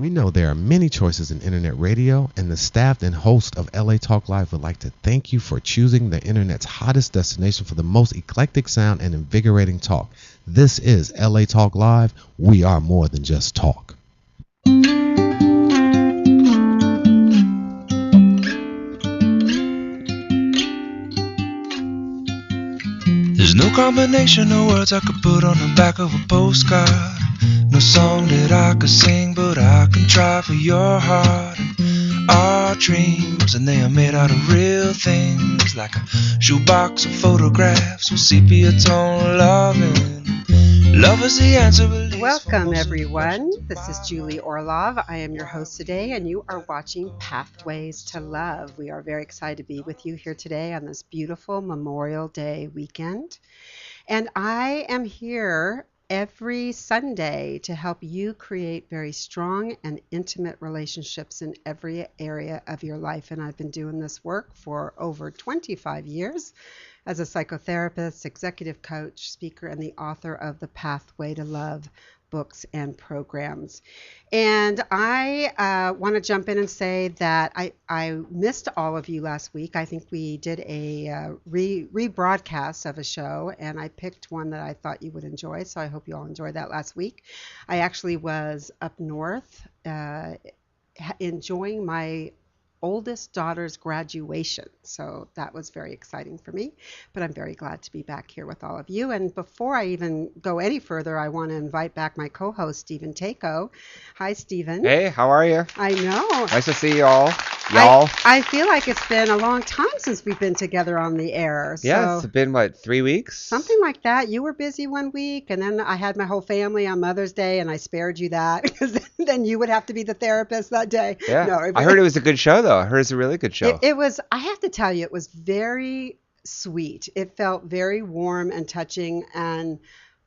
We know there are many choices in internet radio, and the staff and host of LA Talk Live would like to thank you for choosing the internet's hottest destination for the most eclectic sound and invigorating talk. This is LA Talk Live. We are more than just talk. There's no combination of words I could put on the back of a postcard. No song that I could sing, but I can try for your heart. And our dreams, and they are made out of real things, like a shoebox of photographs with sepia tone loving. Love is the answer. Welcome, everyone. This is Julie Orlov. I am your host today, and you are watching Pathways to Love. We are very excited to be with you here today on this beautiful Memorial Day weekend. And I am here every Sunday to help you create very strong and intimate relationships in every area of your life. And I've been doing this work for over 25 years as a psychotherapist, executive coach, speaker, and the author of the Pathway to Love books and programs. And I want to jump in and say that I missed all of you last week. I think we did a rebroadcast of a show, and I picked one that I thought you would enjoy, so I hope you all enjoyed that last week. I actually was up north enjoying my oldest daughter's graduation. So that was very exciting for me, but I'm very glad to be back here with all of you. And before I even go any further, I want to invite back my co-host, Stephen Tako. Hi, Stephen. Hey, how are you? I know. Nice to see you all. Y'all. I feel like it's been a long time since we've been together on the air. Yeah, it's been, 3 weeks? Something like that. You were busy one week, and then I had my whole family on Mother's Day, and I spared you that, because then you would have to be the therapist that day. Yeah, no, I heard it was a good show, though. I heard it's a really good show. It was, I have to tell you, it was very sweet. It felt very warm and touching, and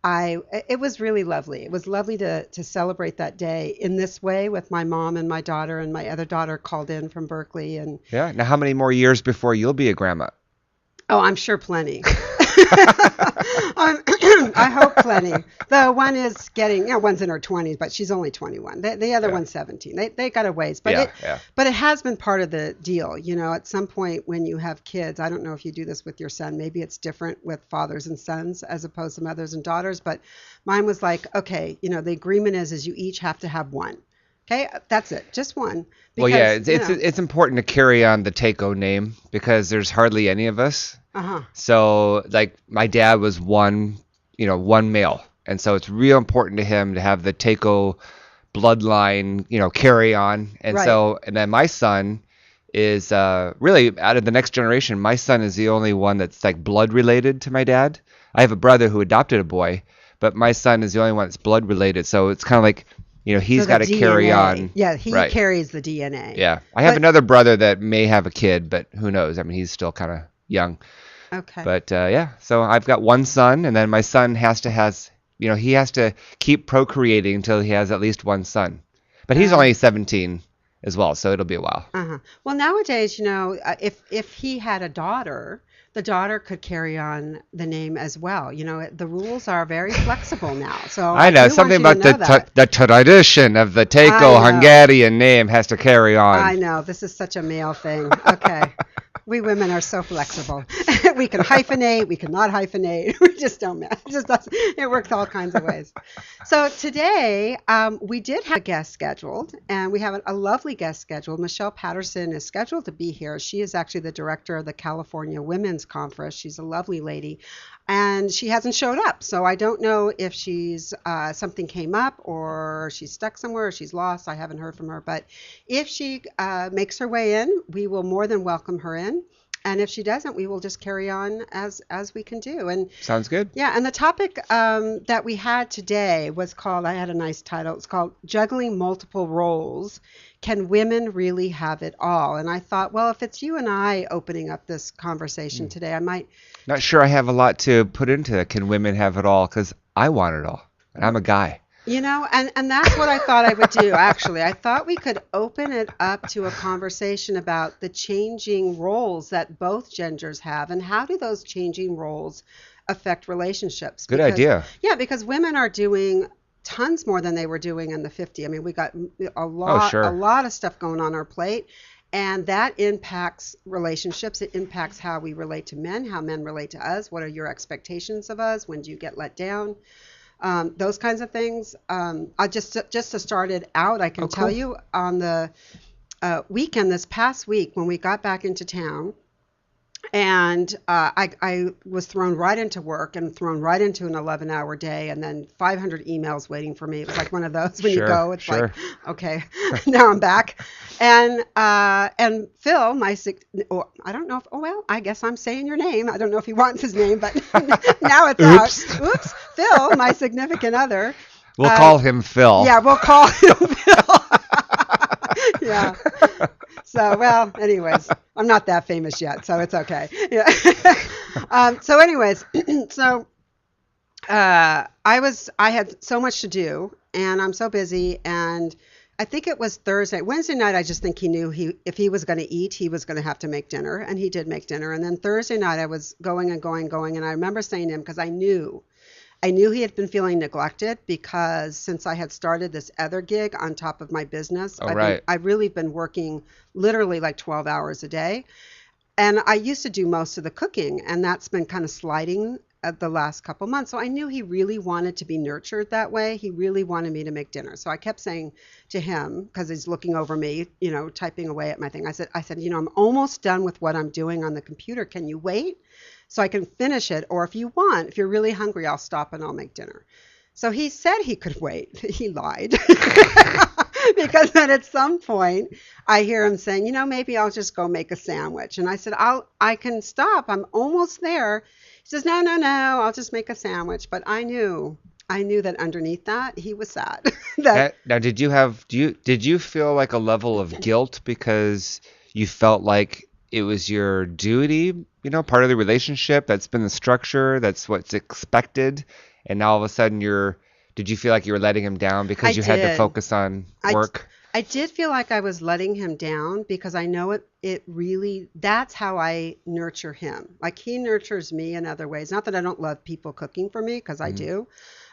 it was really lovely. It was lovely to celebrate that day in this way with my mom and my daughter, and my other daughter called in from Berkeley. And yeah. Now, how many more years before you'll be a grandma? Oh, I'm sure plenty. I hope plenty. The one is one's in her 20s, but she's only 21. The other one's 17. They got a ways, but but it has been part of the deal. You know, at some point when you have kids, I don't know if you do this with your son. Maybe it's different with fathers and sons as opposed to mothers and daughters. But mine was like, okay, the agreement is you each have to have one. Okay, that's it, just one. Because, well, yeah, it's important to carry on the Tako name because there's hardly any of us. Uh-huh. So, like, my dad was one male, and so it's real important to him to have the Tako bloodline, carry on. And right. So, and then my son is really out of the next generation. My son is the only one that's like blood related to my dad. I have a brother who adopted a boy, but my son is the only one that's blood related. So it's kind of like, he's got to carry on. Yeah, he carries the DNA. Yeah. I have another brother that may have a kid, but who knows? I mean, he's still kind of young. Okay. But so I've got one son, and then my son has to keep procreating until he has at least one son. But he's only 17 as well, so it'll be a while. Uh-huh. Well, nowadays, if he had a daughter, the daughter could carry on the name as well. The rules are very flexible now. So I know something about the tradition of the Tako Hungarian name has to carry on. I know. This is such a male thing. Okay. We women are so flexible. We can hyphenate. We can not hyphenate. We just don't matter. It works all kinds of ways. So today we did have a guest scheduled, and we have a lovely guest scheduled. Michelle Patterson is scheduled to be here. She is actually the director of the California Women's Conference. She's a lovely lady, and she hasn't showed up. So I don't know if she's something came up or she's stuck somewhere or she's lost. I haven't heard from her. But if she makes her way in, we will more than welcome her in. And if she doesn't, we will just carry on as we can do. And sounds good. Yeah, and the topic that we had today was called, I had a nice title, it's called Juggling Multiple Roles. Can women really have it all? And I thought, well, if it's you and I opening up this conversation today, I might... Not sure I have a lot to put into it. Can women have it all? Because I want it all, and I'm a guy. And that's what I thought I would do, actually. I thought we could open it up to a conversation about the changing roles that both genders have, and how do those changing roles affect relationships? Good idea. Yeah, because women are doing tons more than they were doing in the 50. I mean, we got a sure. lot of stuff going on our plate. And that impacts relationships. It impacts how we relate to men, how men relate to us. What are your expectations of us? When do you get let down? Those kinds of things. I just to start it out, I can tell cool. you on the weekend this past week when we got back into town, and I was thrown right into work and thrown right into an 11-hour day, and then 500 emails waiting for me. It was like one of those when you Sure, go, it's sure. like, okay, now I'm back. And Phil, I don't know if, oh, well, I guess I'm saying your name. I don't know if he wants his name, but now it's Oops. out. Oops. Phil, my significant other. We'll call him Phil. Yeah, we'll call him Phil. Yeah. So, well, anyways, I'm not that famous yet, so it's okay. Yeah. So anyways, so I had so much to do, and I'm so busy, and I think it was Thursday. Wednesday night, I just think he knew if he was going to eat, he was going to have to make dinner, and he did make dinner. And then Thursday night, I was going, and I remember saying to him, because I knew he had been feeling neglected, because since I had started this other gig on top of my business, I've really been working literally like 12 hours a day. And I used to do most of the cooking, and that's been kind of sliding the last couple months. So I knew he really wanted to be nurtured that way. He really wanted me to make dinner. So I kept saying to him, because he's looking over me, typing away at my thing. I said, I'm almost done with what I'm doing on the computer. Can you wait so I can finish it? Or if you're really hungry, I'll stop and I'll make dinner. So he said he could wait. He lied. Because then at some point I hear him saying, maybe I'll just go make a sandwich. And I said, I can stop. I'm almost there. He says, no, I'll just make a sandwich. But I knew that underneath that he was sad. Now, did you feel like a level of guilt because you felt like it was your duty, part of the relationship, that's been the structure, that's what's expected, and now all of a sudden did you feel like you were letting him down because you had to focus on work? I did feel like I was letting him down, because I know it really, that's how I nurture him. Like, he nurtures me in other ways. Not that I don't love people cooking for me, because I do.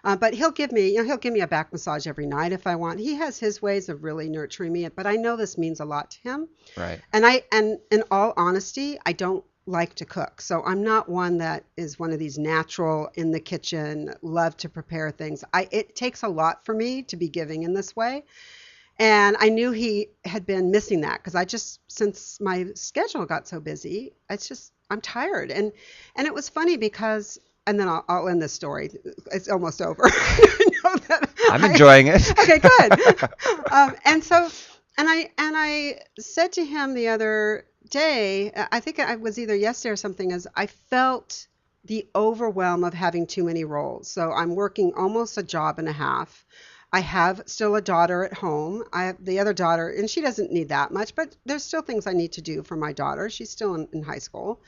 But he'll give me a back massage every night if I want. He has his ways of really nurturing me, but I know this means a lot to him. Right. And in all honesty, I don't like to cook. So I'm not one that is one of these natural in the kitchen, love to prepare things. It takes a lot for me to be giving in this way. And I knew he had been missing that, because since my schedule got so busy, I'm tired. And it was funny because, and then I'll end this story. It's almost over. I'm enjoying it. Okay, good. And I said to him the other day, I think I was either yesterday or something, as I felt the overwhelm of having too many roles. So I'm working almost a job and a half. I have still a daughter at home. I have the other daughter, and she doesn't need that much, but there's still things I need to do for my daughter. She's still in high school.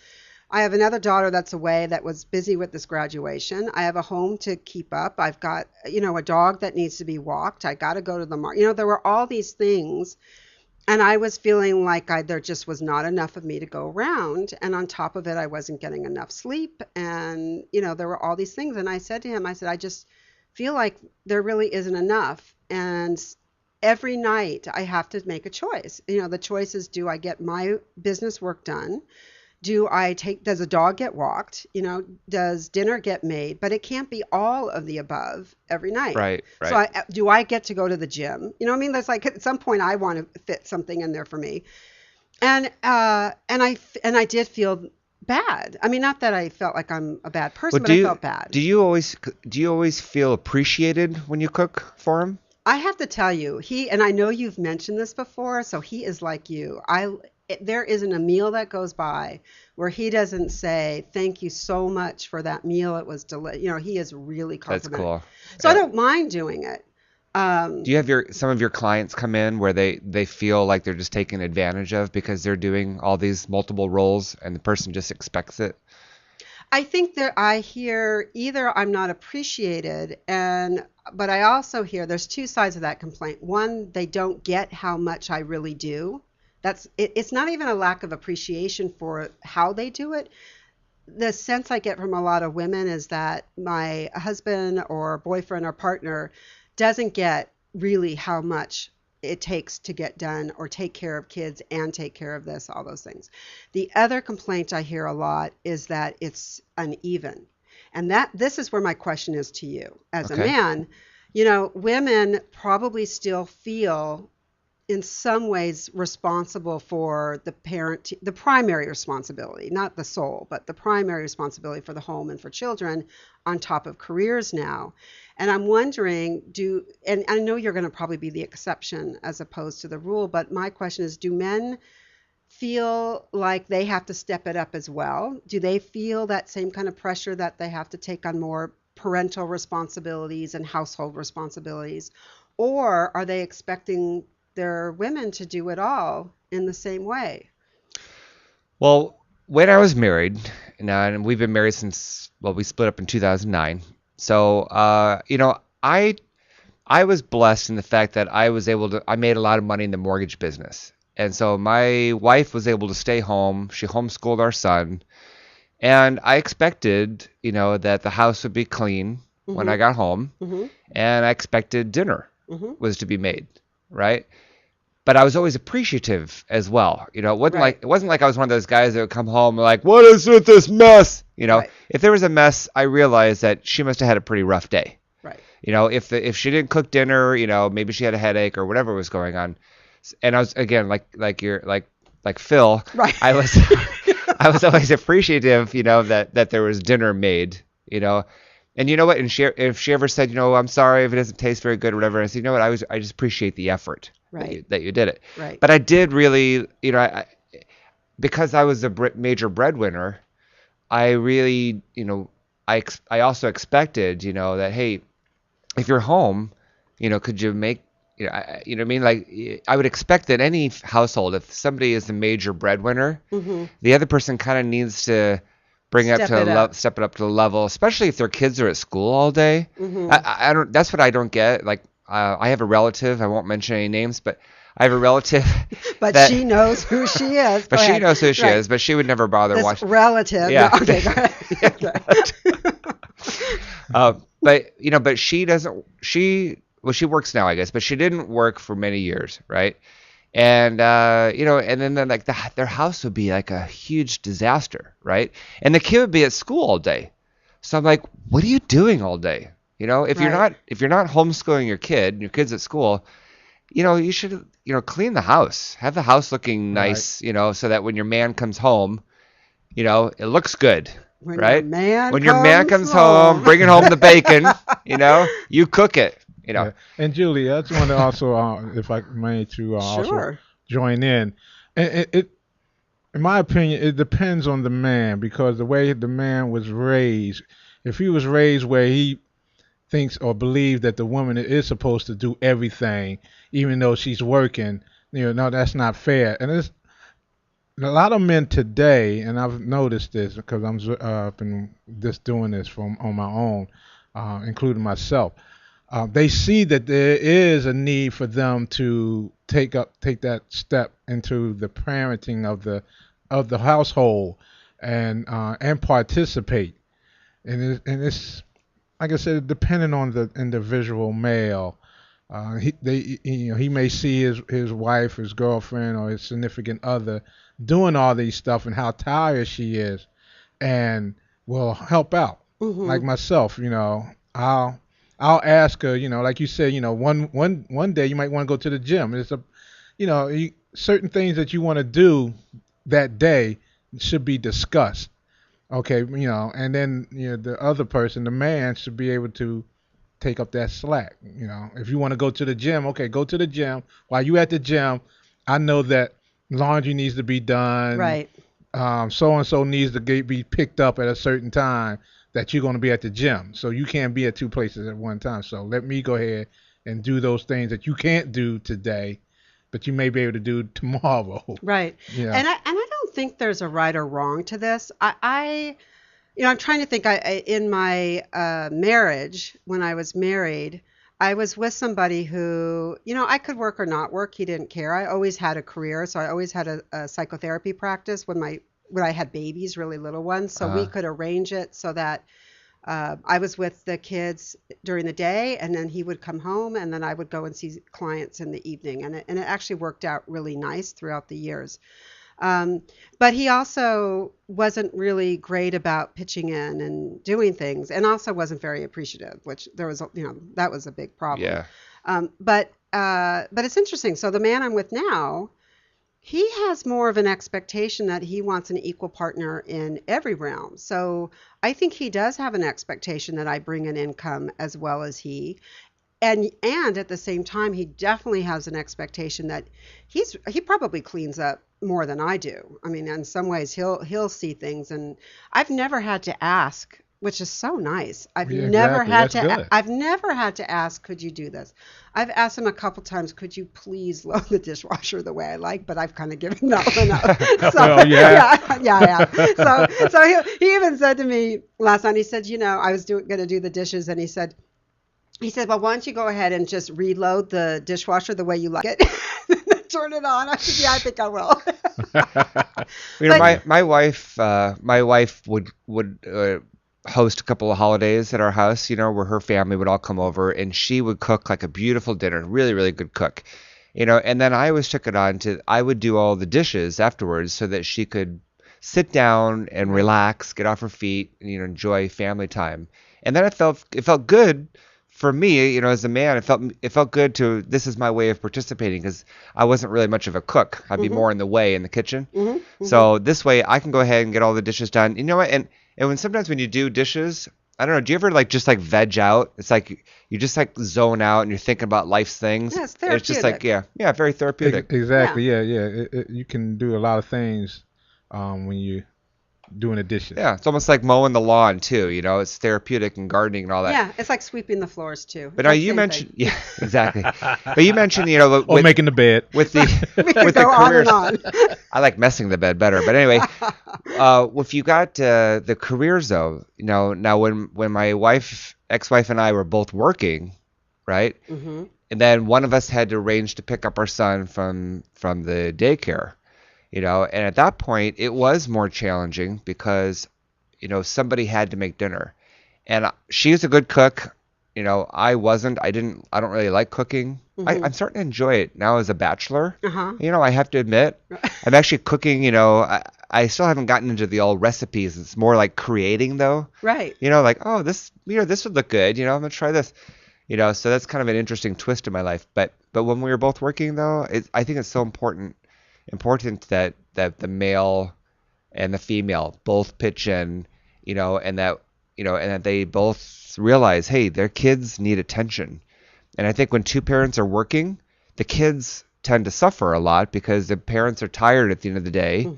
I have another daughter that's away that was busy with this graduation. I have a home to keep up. I've got, a dog that needs to be walked. I got to go to the market. There were all these things. And I was feeling like there just was not enough of me to go around. And on top of it, I wasn't getting enough sleep. And, there were all these things. And I said to him, I just feel like there really isn't enough. And every night I have to make a choice. The choice is, do I get my business work done? Does a dog get walked? Does dinner get made? But it can't be all of the above every night. Right. So do I get to go to the gym? There's like, at some point I want to fit something in there for me. And I did feel bad. I mean, not that I felt like I'm a bad person, but I felt bad. Do you always feel appreciated when you cook for him? I have to tell you, and I know you've mentioned this before, so he is like you. There isn't a meal that goes by where he doesn't say, thank you so much for that meal. It was delicious. He is really complimentary. That's cool. So I don't mind doing it. Do you have some of your clients come in where they feel like they're just taken advantage of because they're doing all these multiple roles and the person just expects it? I think I hear either I'm not appreciated, but I also hear there's two sides of that complaint. One, they don't get how much I really do. It's not even a lack of appreciation for how they do it. The sense I get from a lot of women is that my husband or boyfriend or partner doesn't get really how much it takes to get done or take care of kids and take care of this, all those things. The other complaint I hear a lot is that it's uneven. And that this is where my question is to you as a Okay. man. Women probably still feel in some ways responsible for the primary responsibility, not the sole, but the primary responsibility for the home and for children on top of careers now. And I'm wondering, and I know you're going to probably be the exception as opposed to the rule, but my question is, do men feel like they have to step it up as well? Do they feel that same kind of pressure that they have to take on more parental responsibilities and household responsibilities? Or are they expecting their women to do it all in the same way? Well, when I was married, and we've been married since, well, we split up in 2009. So, I was blessed in the fact that I made a lot of money in the mortgage business. And so my wife was able to stay home. She homeschooled our son. And I expected, that the house would be clean when I got home. Mm-hmm. And I expected dinner Mm-hmm. was to be made, right? But I was always appreciative as well. It wasn't like I was one of those guys that would come home and like, what is with this mess? Right. If there was a mess, I realized that she must have had a pretty rough day. Right. If she didn't cook dinner, maybe she had a headache or whatever was going on. And I was, again, like Phil, Right. I was always appreciative, that there was dinner made, And you know what? And if she ever said, I'm sorry if it doesn't taste very good or whatever, I said, you know what? I just appreciate the effort Right. that you did it. Right. But I did really, because I was a major breadwinner, I really, I also expected, that, hey, if you're home, could you make, you know what I mean? Like, I would expect that any household, if somebody is the major breadwinner, Mm-hmm. the other person kind of needs to bring Step it up. step it up to the level, especially if their kids are at school all day. Mm-hmm. I don't. That's what I don't get. Like, I have a relative. I won't mention any names, but I have a relative. But that, she knows who she is. But Go she ahead. knows who she Right. is. But she would never bother This watching. relative. Yeah. No, okay, go ahead. Okay. But she doesn't. She works now, I guess, but she didn't work for many years, right? And and then like their house would be like a huge disaster, right? And the kid would be at school all day. So I'm like, what are you doing all day? If Right. you're not homeschooling your kid, and your kid's at school, you should clean the house, have the house looking nice, so that when your man comes home, it looks good. When right? your man When your man comes home, home. bringing home the bacon, you cook it. Yeah. And Julie, I just want to also, if I may, to also Sure. join in. And in my opinion, it depends on the man, because the way the man was raised, if he was raised where he thinks or believes that the woman is supposed to do everything, even though she's working, no, that's not fair. And it's a lot of men today, and I've noticed this because I've been just doing this on my own, including myself. They see that there is a need for them to take that step into the parenting of the household and participate. And it's like I said, depending on the individual male. He may see his wife, his girlfriend, or his significant other doing all these stuff and how tired she is, and will help out. Mhm. Like myself, I'll ask her, like you said, one day you might want to go to the gym. It's certain things that you want to do that day should be discussed. Okay, and then the other person, the man, should be able to take up that slack. If you want to go to the gym, okay, go to the gym. While you at the gym, I know that laundry needs to be done. Right. So and so needs to be picked up at a certain time that you're going to be at the gym. So you can't be at two places at one time. So let me go ahead and do those things that you can't do today, but you may be able to do tomorrow. Right. Yeah. And I don't think there's a right or wrong to this. I'm trying to think. In my marriage, when I was married, I was with somebody who, I could work or not work. He didn't care. I always had a career, so I always had a psychotherapy practice when I had babies, really little ones. So we could arrange it so that I was with the kids during the day, and then he would come home, and then I would go and see clients in the evening. And it actually worked out really nice throughout the years. Um, but he also wasn't really great about pitching in and doing things, and also wasn't very appreciative, which there was, that was a big problem. Yeah. But it's interesting. So the man I'm with now, he has more of an expectation that he wants an equal partner in every realm. So I think he does have an expectation that I bring in income as well as he. And at the same time, he definitely has an expectation that he probably cleans up more than I do. I mean, in some ways, he'll see things, and I've never had to ask, which is so nice. Yeah, exactly. That's good. I've never had to ask, could you do this? I've asked him a couple times, could you please load the dishwasher the way I like? But I've kind of given that one up. So, Well, yeah. yeah. So he even said to me last night, he said, I was going to do the dishes, and he said, well, why don't you go ahead and just reload the dishwasher the way you like it? Turn it on. I said, yeah, I think I will. My wife would host a couple of holidays at our house, where her family would all come over, and she would cook like a beautiful dinner, really, really good cook, and then I always took it on I would do all the dishes afterwards so that she could sit down and relax, get off her feet, and, enjoy family time. And then it felt good for me, as a man. It felt good this is my way of participating, because I wasn't really much of a cook. I'd be more in the way in the kitchen. So this way I can go ahead and get all the dishes done. You know what? And sometimes when you do dishes, I don't know, do you ever just veg out? It's like you just zone out and you're thinking about life's things. Yeah, it's therapeutic. It's just very therapeutic. Exactly. Yeah. You can do a lot of things when you doing the dishes. Yeah, it's almost like mowing the lawn too. It's therapeutic and gardening and all that. Yeah, it's like sweeping the floors too. But now you mentioned, yeah, exactly. But you mentioned, or making the bed. With the with the careers. On. I like messing the bed better. But anyway, if you got the careers though, now when my ex-wife and I were both working, right? Mm-hmm. And then one of us had to arrange to pick up our son from the daycare. And at that point, it was more challenging because, somebody had to make dinner. And she's a good cook. I wasn't. I don't really like cooking. I'm starting to enjoy it now as a bachelor. I have to admit, I'm actually cooking. I still haven't gotten into the old recipes. It's more like creating, though. Right. Oh, this would look good. I'm going to try this. So that's kind of an interesting twist in my life. But when we were both working, though, I think it's so important that the male and the female both pitch in, and that they both realize, hey, their kids need attention. And I think when two parents are working, the kids tend to suffer a lot because the parents are tired at the end of the day.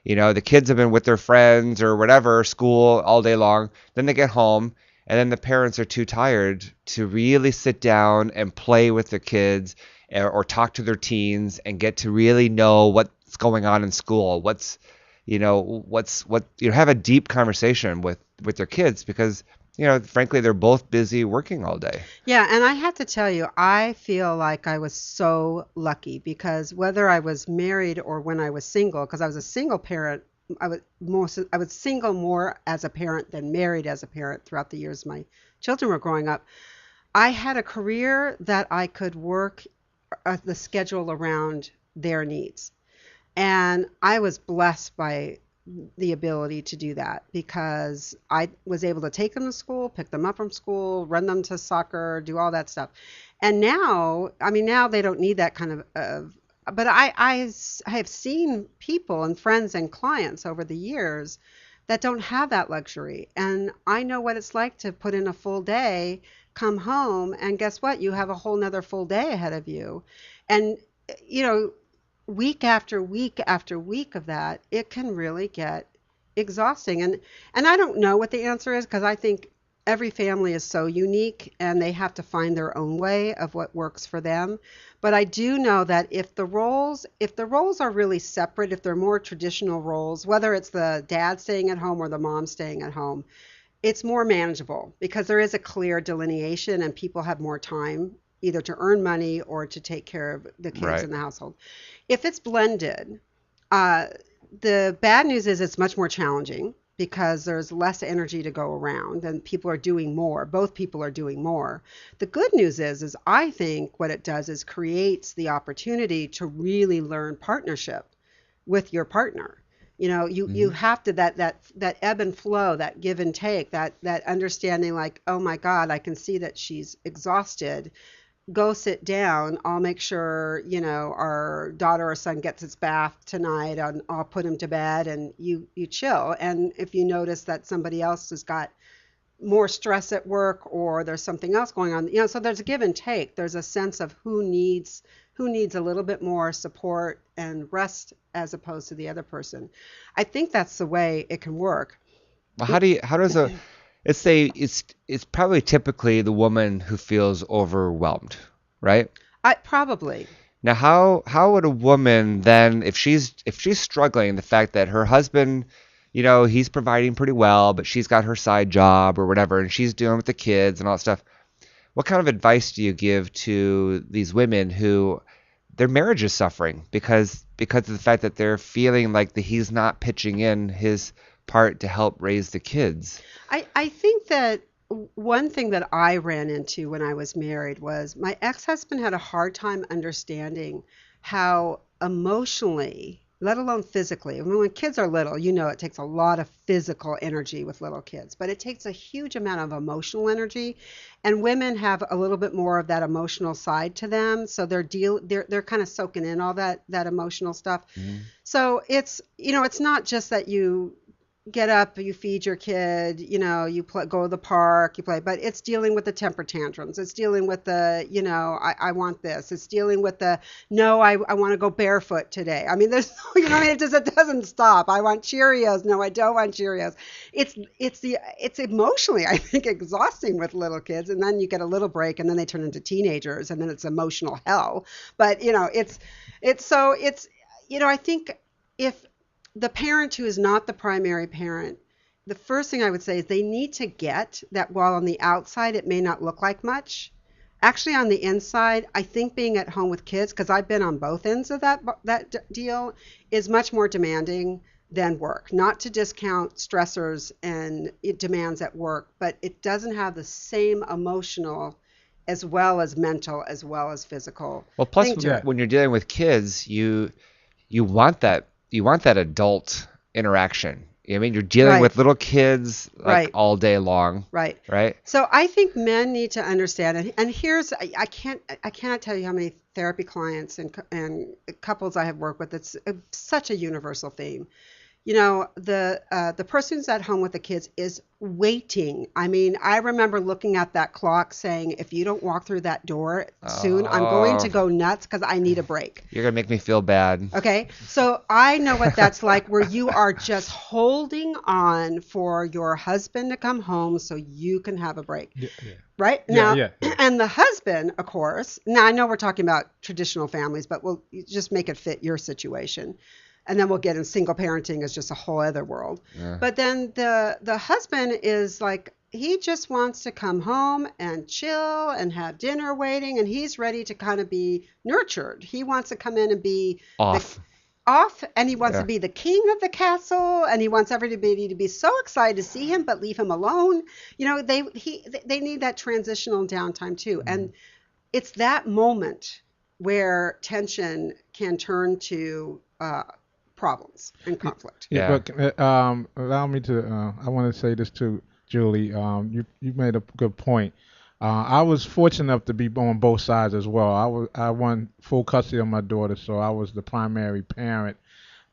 The kids have been with their friends or whatever, school all day long. Then they get home, and then the parents are too tired to really sit down and play with their kids or talk to their teens and get to really know what's going on in school, have a deep conversation with their kids, because frankly, they're both busy working all day. Yeah, and I have to tell you, I feel like I was so lucky, because whether I was married or when I was single, because I was a single parent, I was single more as a parent than married as a parent throughout the years my children were growing up. I had a career that I could work the schedule around their needs. And I was blessed by the ability to do that, because I was able to take them to school, pick them up from school, run them to soccer, do all that stuff. And now they don't need that kind of but I have seen people and friends and clients over the years that don't have that luxury. And I know what it's like to put in a full day, come home, and guess what? You have a whole nother full day ahead of you. And, week after week after week of that, it can really get exhausting. And I don't know what the answer is, because I think every family is so unique and they have to find their own way of what works for them. But I do know that if the roles are really separate, if they're more traditional roles, whether it's the dad staying at home or the mom staying at home, it's more manageable, because there is a clear delineation and people have more time either to earn money or to take care of the kids in the household. If it's blended, the bad news is it's much more challenging, because there's less energy to go around and people are doing more. Both people are doing more. The good news is I think what it does is creates the opportunity to really learn partnership with your partner. You have to that ebb and flow, that give and take, that understanding, like, oh my God, I can see that she's exhausted. Go sit down. I'll make sure, our daughter or son gets his bath tonight, and I'll put him to bed, and you chill. And if you notice that somebody else has got more stress at work or there's something else going on, so there's a give and take. There's a sense of who needs a little bit more support and rest as opposed to the other person. I think that's the way it can work. Well, let's say it's probably typically the woman who feels overwhelmed, right? Probably. Now, how would a woman then, if she's struggling, the fact that her husband, he's providing pretty well, but she's got her side job or whatever, and she's dealing with the kids and all that stuff. What kind of advice do you give to these women who their marriage is suffering because of the fact that they're feeling like he's not pitching in his part to help raise the kids? I think that one thing that I ran into when I was married was my ex-husband had a hard time understanding how emotionally, let alone physically. I mean, when kids are little, it takes a lot of physical energy with little kids, but it takes a huge amount of emotional energy, and women have a little bit more of that emotional side to them, so they're kind of soaking in all that emotional stuff. Mm-hmm. So it's it's not just that you get up, you feed your kid, you go to the park, you play, but it's dealing with the temper tantrums. It's dealing with the, I want this. It's dealing with the, no, I want to go barefoot today. I mean, there's, it doesn't stop. I want Cheerios. No, I don't want Cheerios. It's emotionally, I think, exhausting with little kids. And then you get a little break and then they turn into teenagers and then it's emotional hell. But, I think if the parent who is not the primary parent, the first thing I would say is they need to get that while on the outside it may not look like much, actually on the inside, I think being at home with kids, because I've been on both ends of that deal, is much more demanding than work. Not to discount stressors and demands at work, but it doesn't have the same emotional as well as mental as well as physical. Well, plus when you're dealing with kids, you want that adult interaction. I mean, you're dealing with little kids all day long. Right. So I think men need to understand, and here's, I cannot tell you how many therapy clients and couples I have worked with. It's such a universal theme. The person who's at home with the kids is waiting. I mean, I remember looking at that clock saying, if you don't walk through that door soon, I'm going to go nuts because I need a break. You're going to make me feel bad. Okay. So I know what that's like, where you are just holding on for your husband to come home so you can have a break. Yeah. Right? Now, and the husband, of course, now I know we're talking about traditional families, but we'll just make it fit your situation. And then we'll get in single parenting as just a whole other world. Yeah. But then the husband is like, he just wants to come home and chill and have dinner waiting, and he's ready to kind of be nurtured. He wants to come in and be off, and he wants to be the king of the castle, and he wants everybody to be so excited to see him, but leave him alone. They need that transitional downtime too. Mm-hmm. And it's that moment where tension can turn to problems and conflict. Yeah. But allow me to, I want to say this too, Julie. You made a good point. I was fortunate enough to be on both sides as well. I won full custody of my daughter, so I was the primary parent.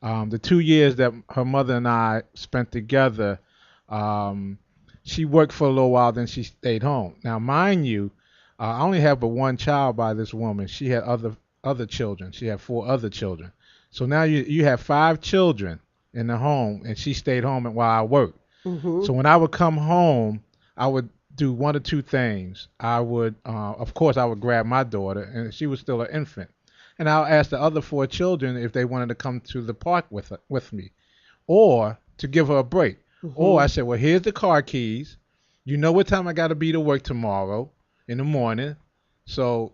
The 2 years that her mother and I spent together, she worked for a little while, then she stayed home. Now, mind you, I only have but one child by this woman. She had other children. She had 4 other children. So now you have 5 children in the home, and she stayed home while I worked. Mm-hmm. So when I would come home, I would do one or two things. I would, of course, I would grab my daughter, and she was still an infant, and I'll ask the other 4 children if they wanted to come to the park with me, or to give her a break. Mm-hmm. Or I said, well, here's the car keys. You know what time I got to be to work tomorrow in the morning, so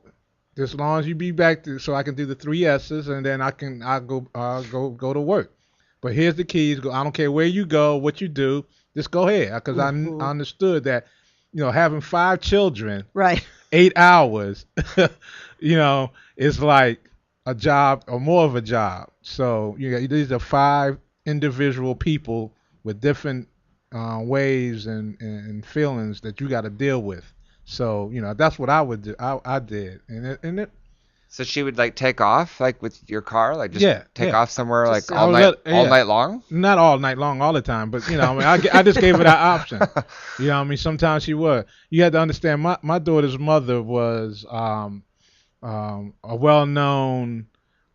as long as you be back so I can do the 3 S's, and then I'll go to work. But here's the keys. Go. I don't care where you go, what you do, just go ahead. Because I understood that, having 5 children, Right. 8 hours, is like a job or more of a job. So these are 5 individual people with different ways and feelings that you got to deal with. So that's what I would do. I did, and it So she would like take off like with your car, like just Yeah, take yeah. off somewhere like Just all night long. not all night long, all the time, but I just gave her that option. Sometimes she would. You had to understand, my daughter's mother was a well-known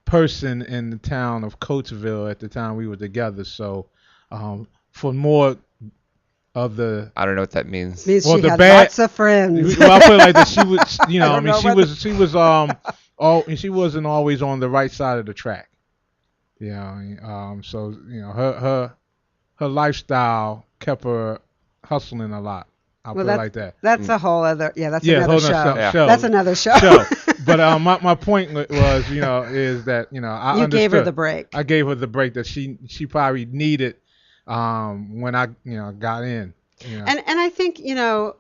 person in the town of Coatesville at the time we were together. So for more of the I don't know what that means. Means Well, she the had bad- lots of friends. well, I put it like that. She was, I don't know she wasn't always on the right side of the track. So her lifestyle kept her hustling a lot. I'll Well, put it like that. That's a whole other. Yeah, that's Yeah, another hold show. on, Yeah. show. That's another show. show. But my point was, is that I You understood. gave her the break. I gave her the break that she probably needed when I got in. And I think,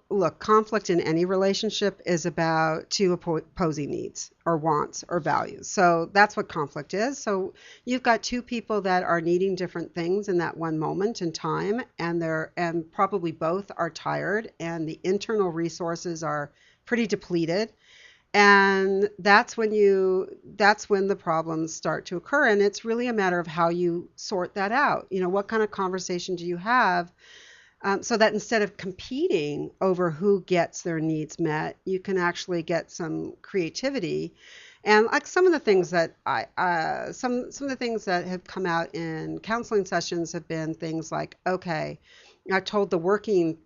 look, conflict in any relationship is about 2 opposing needs or wants or values. So that's what conflict is. So you've got 2 people that are needing different things in that one moment in time, and probably both are tired, and the internal resources are pretty depleted. And that's when the problems start to occur. And it's really a matter of how you sort that out. What kind of conversation do you have? So that instead of competing over who gets their needs met, you can actually get some creativity. And like some of the things that some of the things that have come out in counseling sessions have been things like, okay, I told the working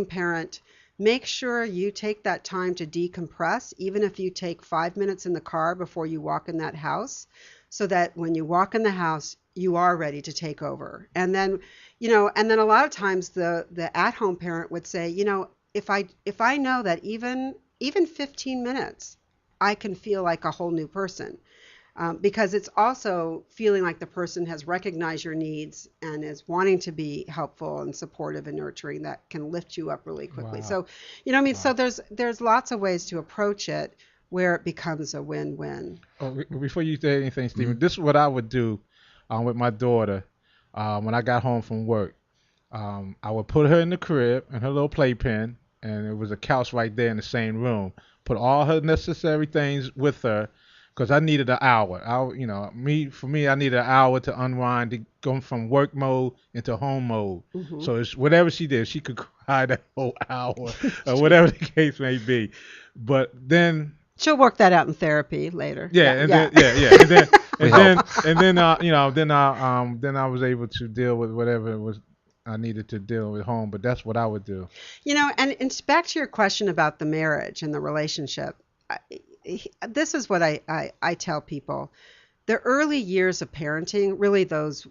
parent, make sure you take that time to decompress, even if you take 5 minutes in the car before you walk in that house, so that when you walk in the house, you are ready to take over. And then a lot of times the at-home parent would say, if I know that even 15 minutes, I can feel like a whole new person, because it's also feeling like the person has recognized your needs and is wanting to be helpful and supportive and nurturing, that can lift you up really quickly. Wow. So, so there's lots of ways to approach it where it becomes a win-win. Before you say anything, Stephen, this is what I would do with my daughter when I got home from work. I would put her in the crib in her little playpen, and it was a couch right there in the same room. Put all her necessary things with her, because I needed an hour. For me, I needed an hour to unwind, to go from work mode into home mode. Mm-hmm. So it's whatever she did, she could cry that whole hour, or whatever the case may be. But then She'll work that out in therapy later. then I was able to deal with whatever it was I needed to deal with home. But that's what I would do. And back to your question about the marriage and the relationship, this is what I tell people. The early years of parenting, really those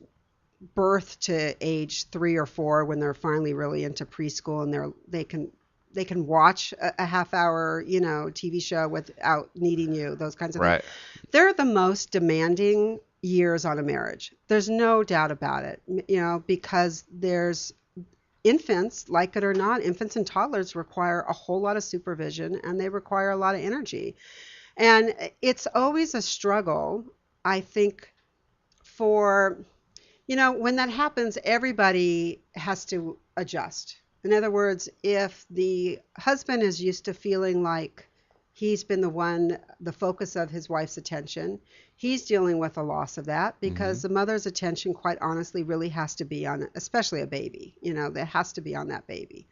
birth to age 3 or 4, when they're finally really into preschool and they can watch a half-hour, TV show without needing you, those kinds of Right. things. They're the most demanding years on a marriage. There's no doubt about it, because there's infants, like it or not, infants and toddlers require a whole lot of supervision, and they require a lot of energy. And it's always a struggle, I think, for, when that happens, everybody has to adjust. In other words, if the husband is used to feeling like he's been the focus of his wife's attention, he's dealing with a loss of that, because the mother's attention, quite honestly, really has to be on, especially a baby, that has to be on that baby.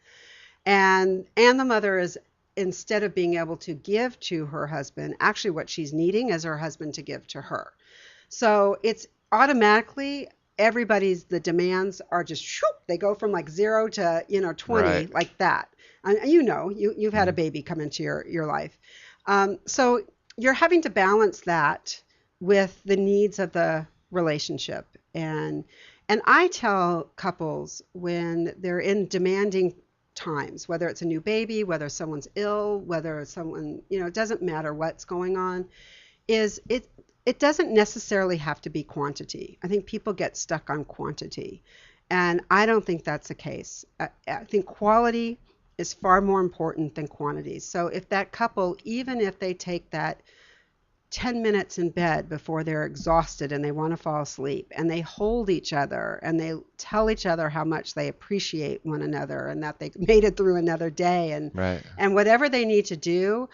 And the mother is, instead of being able to give to her husband, actually what she's needing is her husband to give to her. So it's automatically, the demands are just, they go from like 0 to 20, Right. like that. And you've had a baby come into your life, so you're having to balance that with the needs of the relationship. And I tell couples, when they're in demanding times, whether it's a new baby, whether someone's ill, whether someone, it doesn't matter what's going on, it doesn't necessarily have to be quantity. I think people get stuck on quantity, and I don't think that's the case. I think quality is far more important than quantity. So if that couple, even if they take that 10 minutes in bed before they're exhausted and they want to fall asleep, and they hold each other and they tell each other how much they appreciate one another and that they made it through another day, Right. and whatever they need to do,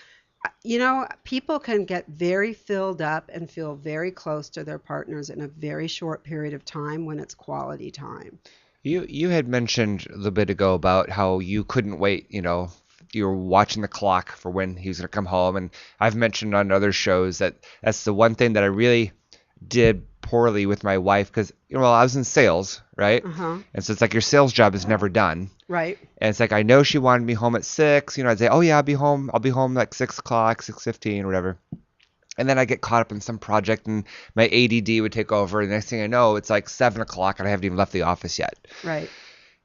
people can get very filled up and feel very close to their partners in a very short period of time when it's quality time. You had mentioned a little bit ago about how you couldn't wait, you were watching the clock for when he was going to come home. And I've mentioned on other shows that that's the one thing that I really did poorly with my wife because, I was in sales, right? Uh-huh. And so it's like your sales job is never done. Right. And it's like, I know she wanted me home at 6, I'd say, oh yeah, I'll be home like 6 o'clock, 6:15 or whatever. And then I get caught up in some project and my ADD would take over. And the next thing I know, it's like 7 o'clock and I haven't even left the office yet. Right.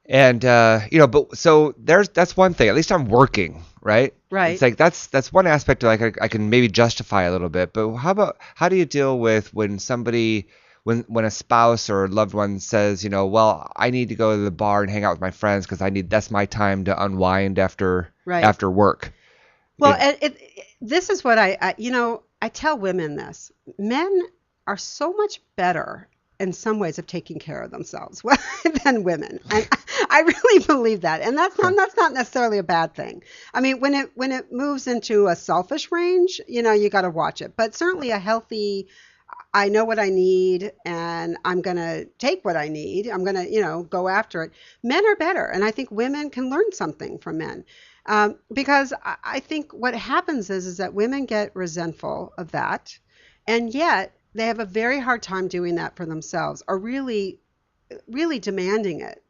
And, but so that's one thing, at least I'm working, right? Right. It's like, that's one aspect of like, I can maybe justify a little bit, but how do you deal with when somebody, when a spouse or loved one says, well, I need to go to the bar and hang out with my friends because that's my time to unwind after work. Well, this is what I tell women this. Men are so much better in some ways of taking care of themselves than women. And I really believe that. And that's not necessarily a bad thing. I mean, when it moves into a selfish range, you got to watch it. But certainly a healthy, I know what I need and I'm going to take what I need. I'm going to, go after it. Men are better. And I think women can learn something from men. Because I think what happens is that women get resentful of that. And yet they have a very hard time doing that for themselves, or really, really demanding it.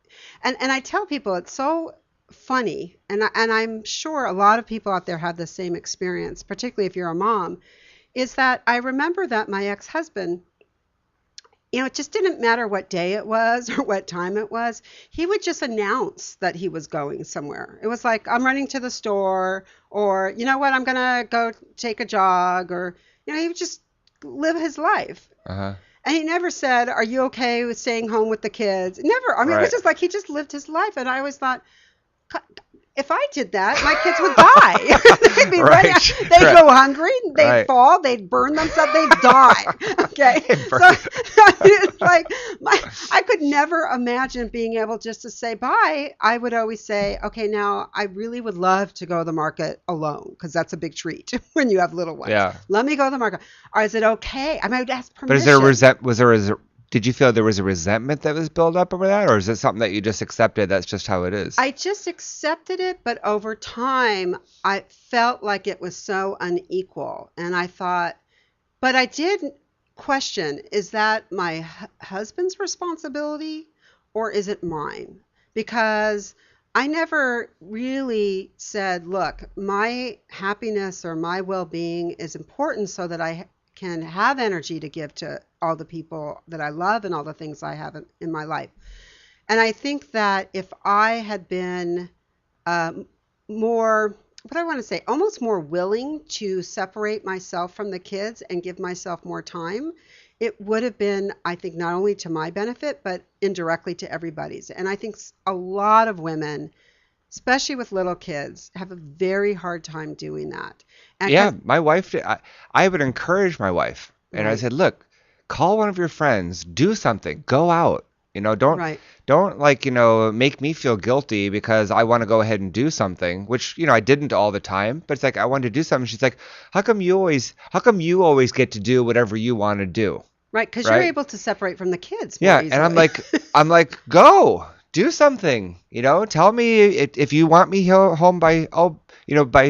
And I tell people it's so funny. And I'm sure a lot of people out there have the same experience, particularly if you're a mom, is that I remember that my ex-husband, it just didn't matter what day it was or what time it was. He would just announce that he was going somewhere. It was like, I'm running to the store, or, you know what, I'm going to go take a jog, or, he would just live his life. Uh-huh. And he never said, are you okay with staying home with the kids? Never. I mean, It was just like he just lived his life. And I always thought, if I did that, my kids would die. They'd be ready. They'd go hungry. They'd fall. They'd burn themselves. They'd die. Okay. So it's like I could never imagine being able just to say bye. I would always say, okay, now I really would love to go to the market alone because that's a big treat when you have little ones. Yeah. Let me go to the market. Or is it okay? I mean, I would ask permission. But did you feel there was a resentment that was built up over that, or is it something that you just accepted? That's just how it is. I just accepted it, but over time, I felt like it was so unequal, and I thought, but I did question: is that my husband's responsibility, or is it mine? Because I never really said, look, my happiness or my well-being is important so that I can have energy to give to all the people that I love and all the things I have in my life. And I think that if I had been almost more willing to separate myself from the kids and give myself more time, it would have been, I think, not only to my benefit, but indirectly to everybody's. And I think a lot of women, especially with little kids, have a very hard time doing that. And yeah, my wife, I would encourage my wife. And Right. I said, look, call one of your friends, do something, go out. Don't make me feel guilty because I want to go ahead and do something, which, I didn't all the time, but it's like, I wanted to do something. She's like, how come you always get to do whatever you want to do? Right, because you're able to separate from the kids more Yeah, easily. and I'm like, go do something. Tell me if you want me home by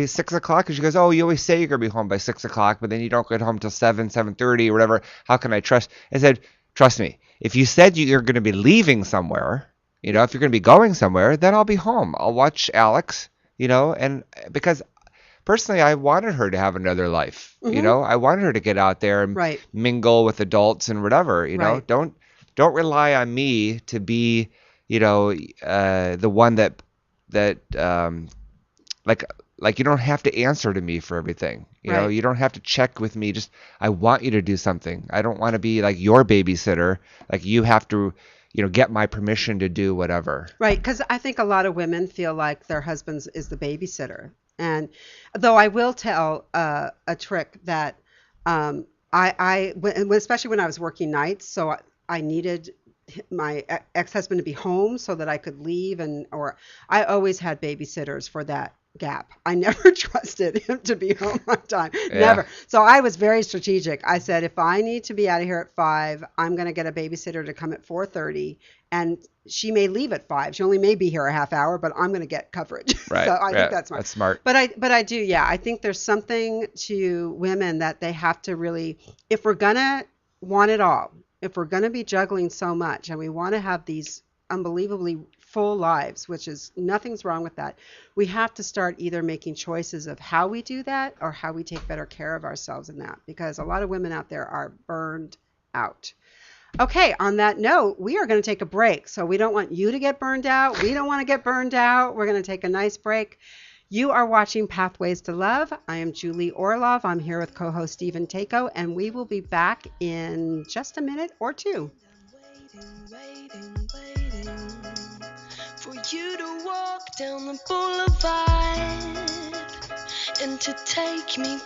6 o'clock. And she goes, oh, you always say you're gonna be home by 6 o'clock, but then you don't get home till 7:30 or whatever. How can I trust? I said, trust me. If you said you're gonna be leaving somewhere, if you're gonna be going somewhere, then I'll be home. I'll watch Alex. And because personally, I wanted her to have another life. Mm-hmm. I wanted her to get out there and Right. mingle with adults and whatever. Right. Don't rely on me to be, the one that like Like, you don't have to answer to me for everything. You know, Right. you don't have to check with me. Just, I want you to do something. I don't want to be like your babysitter. Like, you have to, get my permission to do whatever. Right, because I think a lot of women feel like their husbands is the babysitter. And though I will tell a trick that especially when I was working nights, so I needed my ex-husband to be home so that I could leave, or I always had babysitters for that gap. I never trusted him to be home on time. Yeah. Never. So I was very strategic. I said, if I need to be out of here at 5, I'm going to get a babysitter to come at 4:30, and she may leave at 5. She only may be here a half hour, but I'm going to get coverage. Right. So I think that's smart. That's smart. But I do, yeah. I think there's something to women that they have to really, if we're going to want it all, if we're going to be juggling so much and we want to have these unbelievably full lives, which is nothing's wrong with that, we have to start either making choices of how we do that or how we take better care of ourselves in that, because a lot of women out there are burned out. Okay, on that note, we are going to take a break. So we don't want you to get burned out. We don't want to get burned out. We're going to take a nice break. You are watching Pathways to Love. I am Julie Orlov. I'm here with co-host Stephen Tako, and we will be back in just a minute or two. Waiting for you to walk down the boulevard and to take me.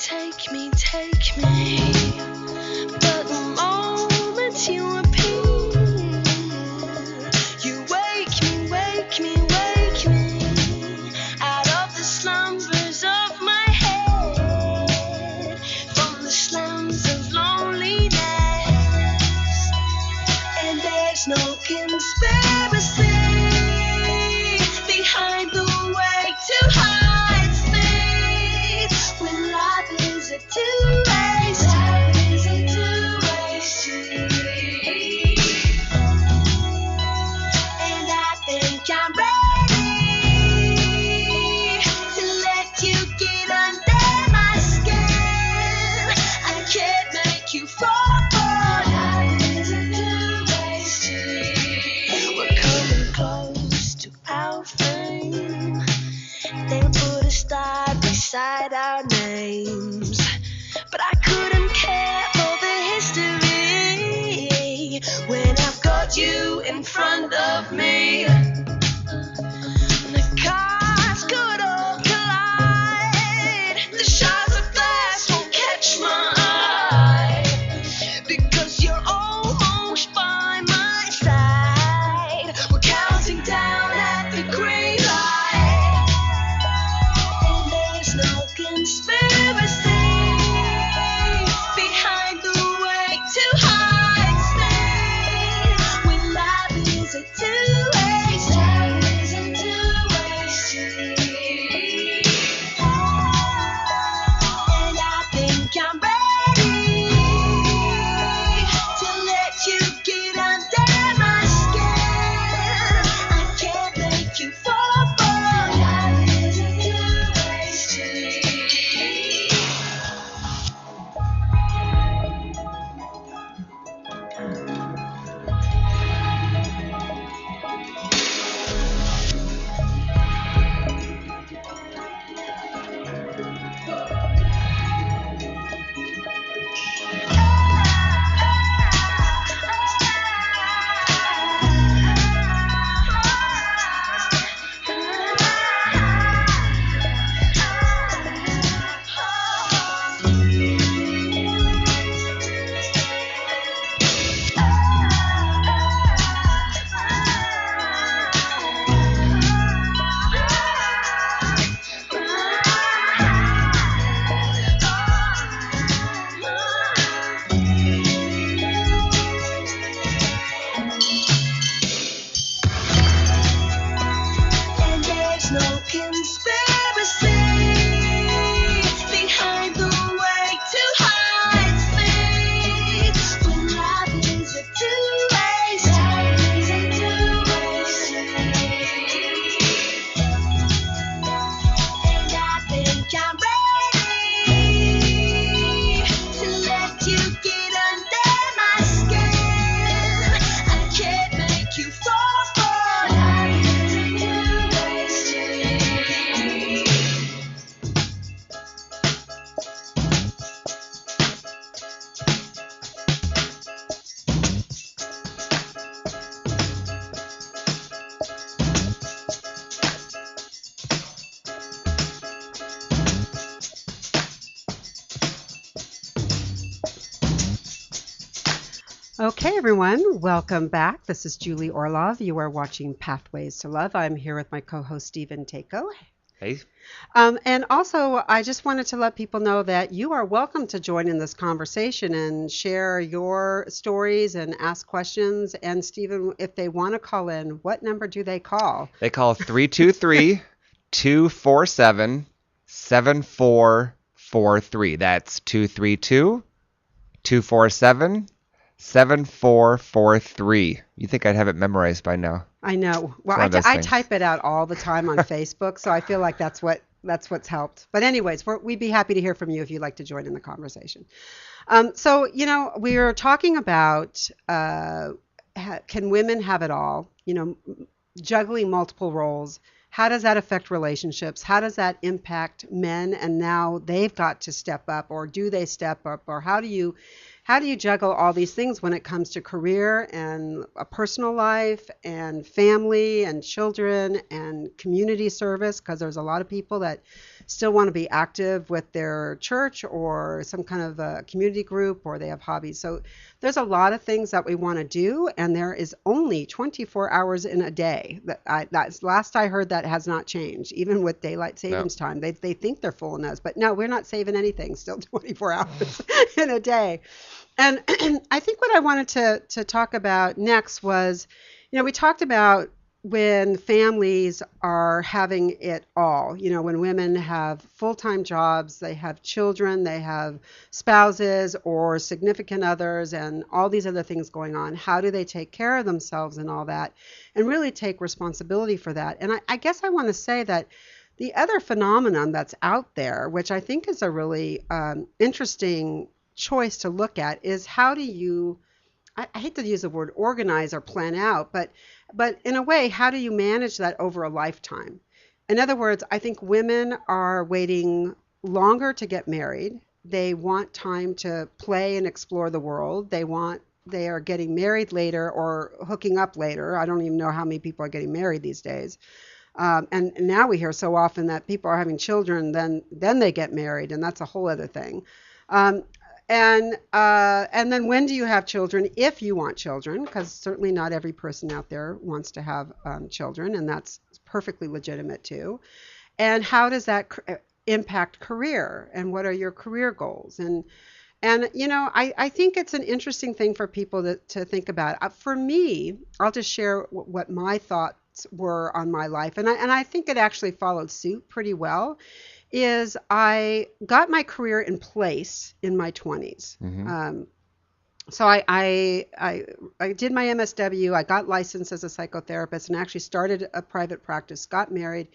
But the moment you appear, you wake me out of the slumbers of my head, from the slums of loneliness. And there's no conspiracy behind the way to hide space when life is a two-way street. And I think I'm ready to let you get under my skin. I can't make you fall for life is a two-way street. We're coming close to our fame. They'll put a star beside our names, but I couldn't care for the history when I've got you in front of me. The cars could all collide. The shards of glass won't catch my eye, because you're almost by my side. We're counting down at the green light, and there's no conspiracy behind the way to hide space when life is a two-way street. And I think I'm ready to let you get under my skin. I can't make you fall for life is a two-way street. Okay, everyone, welcome back. This is Julie Orlov. You are watching Pathways to Love. I'm here with my co-host Stephen Takeo. Hey, And also, I just wanted to let people know that you are welcome to join in this conversation and share your stories and ask questions. And Stephen, if they want to call in, what number do they call? they call 323-247-7443. That's 232-247-7443. You think I'd have it memorized by now? I know. Well, one of those I things. type it out all the time on Facebook, so I feel like that's what's helped. But anyways, we'd be happy to hear from you if you'd like to join in the conversation. So we are talking about can women have it all? Juggling multiple roles. How does that affect relationships? How does that impact men? And now they've got to step up, or do they step up, or how do you juggle all these things when it comes to career and a personal life and family and children and community service? Because there's a lot of people that still want to be active with their church or some kind of a community group, or they have hobbies. So there's a lot of things that we want to do, and there is only 24 hours in a day. That's last I heard, that has not changed, even with daylight savings time. They think they're fooling us, but no, we're not saving anything. Still 24 hours in a day. And I think what I wanted to talk about next was, we talked about when families are having it all, when women have full-time jobs, they have children, they have spouses or significant others and all these other things going on. How do they take care of themselves and all that, and really take responsibility for that? And I guess I want to say that the other phenomenon that's out there, which I think is a really interesting choice to look at, is how do you, I hate to use the word organize or plan out, but in a way, how do you manage that over a lifetime? In other words, I think women are waiting longer to get married. They want time to play and explore the world. They are getting married later or hooking up later. I don't even know how many people are getting married these days. And now we hear so often that people are having children, then they get married, and that's a whole other thing. And then when do you have children, if you want children? Because certainly not every person out there wants to have children, and that's perfectly legitimate too. And how does that impact career, and what are your career goals? And I think it's an interesting thing for people to think about. For me, I'll just share what my thoughts were on my life, and I think it actually followed suit pretty well. Is I got my career in place in my 20s. Mm-hmm. So I did my MSW. I got licensed as a psychotherapist and actually started a private practice, got married,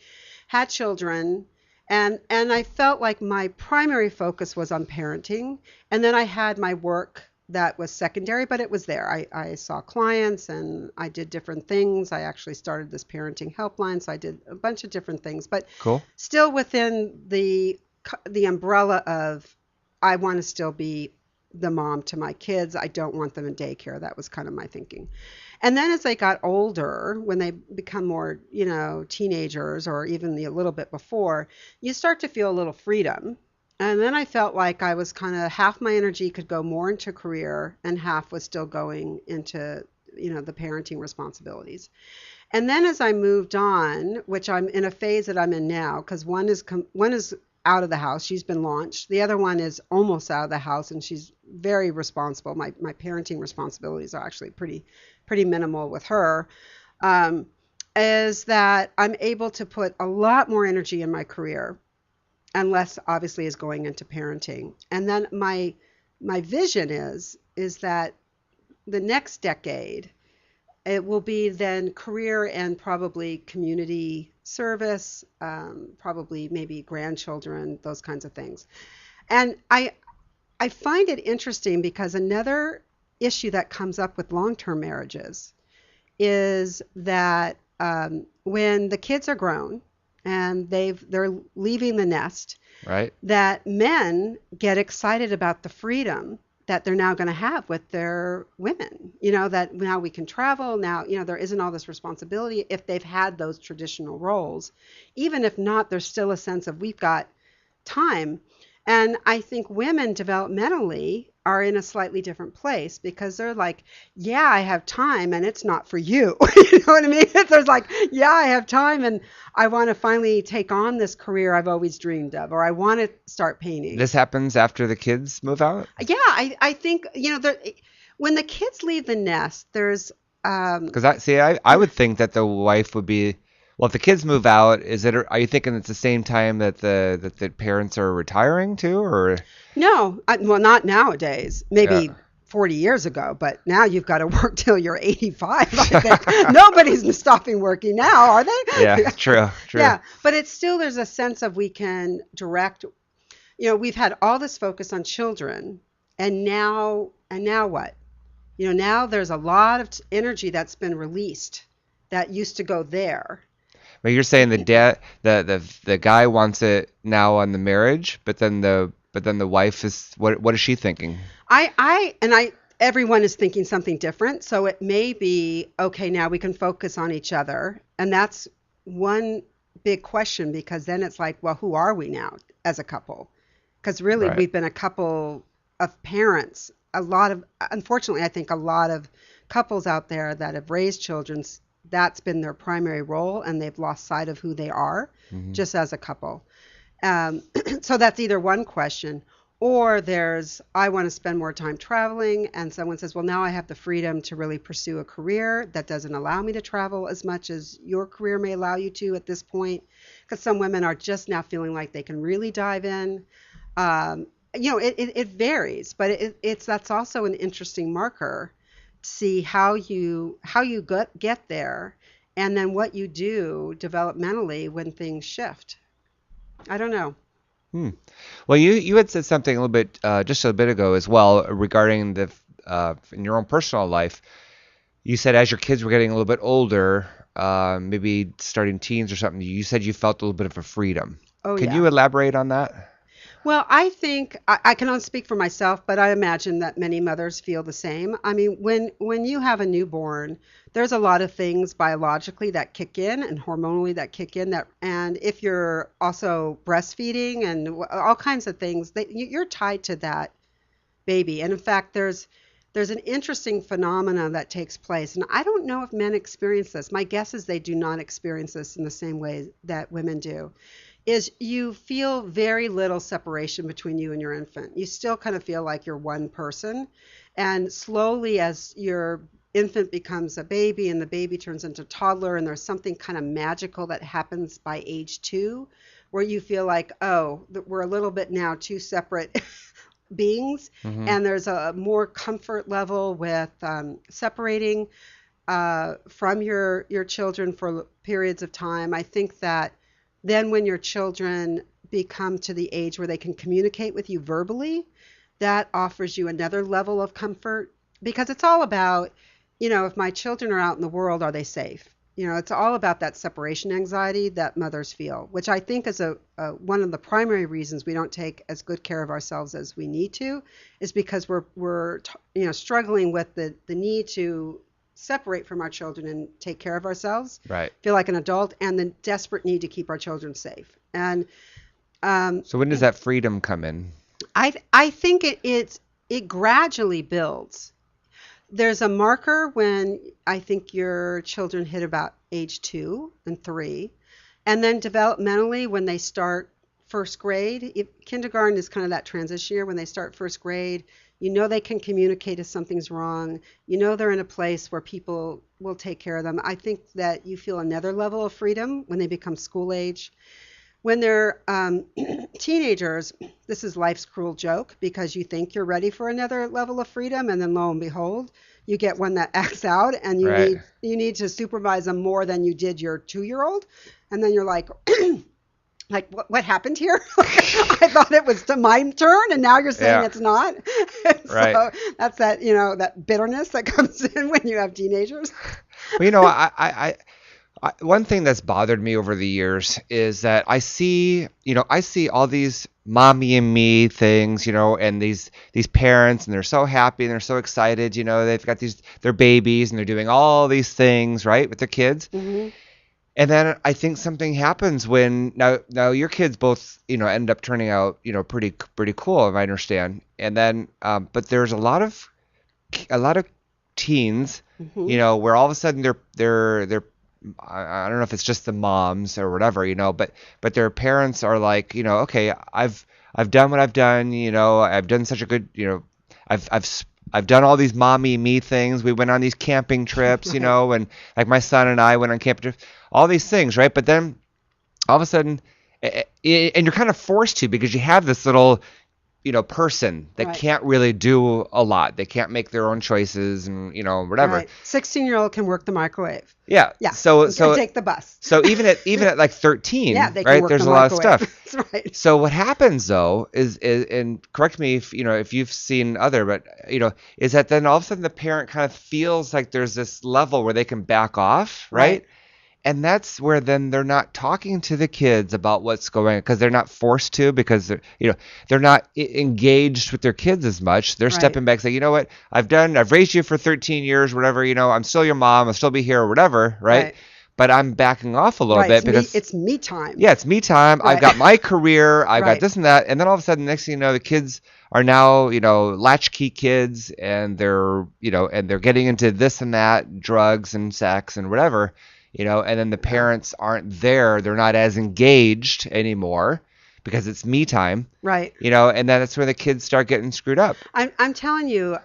had children, and I felt like my primary focus was on parenting. And then I had my work that was secondary, but it was there. I saw clients and I did different things. I actually started this parenting helpline, so I did a bunch of different things, but Cool. still within the umbrella of I want to still be the mom to my kids. I don't want them in daycare. That was kind of my thinking. And then as they got older, when they become more, teenagers or even a little bit before, you start to feel a little freedom. And then I felt like I was kind of half my energy could go more into career and half was still going into, the parenting responsibilities. And then as I moved on, which I'm in a phase that I'm in now, because one is out of the house. She's been launched. The other one is almost out of the house, and she's very responsible. My parenting responsibilities are actually pretty minimal with her. Is that I'm able to put a lot more energy in my career, and less obviously is going into parenting. And then my vision is that the next decade, it will be then career and probably community service, probably maybe grandchildren, those kinds of things. And I find it interesting because another issue that comes up with long-term marriages is that when the kids are grown and they're leaving the nest, Right. that men get excited about the freedom that they're now going to have with their women, that now we can travel, now, there isn't all this responsibility if they've had those traditional roles. Even if not, there's still a sense of we've got time. And I think women developmentally are in a slightly different place because they're like, yeah, I have time and it's not for you. You know what I mean? There's like, yeah, I have time and I want to finally take on this career I've always dreamed of, or I want to start painting. This happens after the kids move out? Yeah, I think, when the kids leave the nest, there's, Because I would think that the wife would be, well, if the kids move out, are you thinking it's the same time that the parents are retiring too, or? no, well, not nowadays. Maybe Yeah. 40 years ago, but now you've got to work till you're 85. I think nobody's stopping working now, are they? Yeah, true. Yeah, but it's still, there's a sense of we can direct. We've had all this focus on children, and now what? Now there's a lot of energy that's been released that used to go there. But you're saying the guy wants it now on the marriage, but then the wife is, what is she thinking? Everyone is thinking something different. So it may be, okay, now we can focus on each other. And that's one big question, because then it's like, well, who are we now as a couple? Because really, Right. we've been a couple of parents. Unfortunately, I think a lot of couples out there that have raised children, that's been their primary role, and they've lost sight of who they are just as a couple. So that's either one question, or there's, I want to spend more time traveling, and someone says, well, now I have the freedom to really pursue a career that doesn't allow me to travel as much as your career may allow you to at this point, because some women are just now feeling like they can really dive in. It varies, but that's also an interesting marker to see how you get there, and then what you do developmentally when things shift. I don't know. Well, you had said something a little bit just a bit ago as well regarding the in your own personal life. You said as your kids were getting a little bit older, maybe starting teens or something, you said you felt a little bit of a freedom. Oh, Can yeah. you elaborate on that? Well, I think I can only speak for myself, but I imagine that many mothers feel the same. I mean, when you have a newborn, there's a lot of things biologically that kick in and hormonally that kick in, and if you're also breastfeeding and all kinds of things, you're tied to that baby. And in fact, there's an interesting phenomenon that takes place, and I don't know if men experience this. My guess is they do not experience this in the same way that women do. Is you feel very little separation between you and your infant. You still kind of feel like you're one person. And slowly, as your infant becomes a baby and the baby turns into a toddler, and there's something kind of magical that happens by age 2, where you feel like, oh, we're a little bit now two separate beings. And there's a more comfort level with separating from your children for periods of time. I think that then when your children become to the age where they can communicate with you verbally, that offers you another level of comfort, because it's all about, if my children are out in the world, are they safe? It's all about that separation anxiety that mothers feel, which I think is one of the primary reasons we don't take as good care of ourselves as we need to, is because we're struggling with the need to separate from our children and take care of ourselves, Right. feel like an adult, and the desperate need to keep our children safe. And So when does that freedom come in? I think it gradually builds. There's a marker when I think your children hit about age 2 and 3, and then developmentally when they start first grade. Kindergarten is kind of that transition year when they start first grade. They can communicate if something's wrong. They're in a place where people will take care of them. I think that you feel another level of freedom when they become school age. When they're teenagers, this is life's cruel joke, because you think you're ready for another level of freedom, and then lo and behold, you get one that acts out, and you need to supervise them more than you did your 2-year-old, and then you're like, like what happened here? I thought it was my turn, and now you're saying it's not. Right. So that's that that bitterness that comes in when you have teenagers. Well, I one thing that's bothered me over the years is that I see all these mommy and me things, and these parents, and they're so happy and they're so excited, they've got their babies and they're doing all these things, right, with their kids. And then I think something happens when now your kids both, end up turning out, pretty cool, if I understand. And then but there's a lot of teens, where all of a sudden they're I don't know if it's just the moms or whatever, but their parents are like, okay, I've done what I've done, I've done such a good, I've done all these mommy me things. We went on these camping trips, and like my son and I went on camping trips, all these things, right? But then all of a sudden, and you're kind of forced to, because you have this little, person that Right. can't really do a lot. They can't make their own choices and, whatever. Right. 16-year-old can work the microwave. Yeah. Yeah. So take the bus. so even at like 13, Yeah, they can right? work There's the a lot of microwave. stuff. That's right. So what happens though is and correct me if you've seen other, but is that then all of a sudden the parent kind of feels like there's this level where they can back off, right? And that's where then they're not talking to the kids about what's going on, because they're not forced to, because they're not engaged with their kids as much. They're Right. stepping back, saying, you know what, I've raised you for 13 years, whatever, I'm still your mom, I'll still be here or whatever, right? But I'm backing off a little Right. bit because It's me time. yeah, it's me time. I've Right. got my career. I've Right. got this and that. And then all of a sudden, next thing you know, the kids are now, latchkey kids, and they're getting into this and that, drugs and sex and whatever, and then the parents aren't there. They're not as engaged anymore because it's me time, Right. and then it's where the kids start getting screwed up. I'm telling you,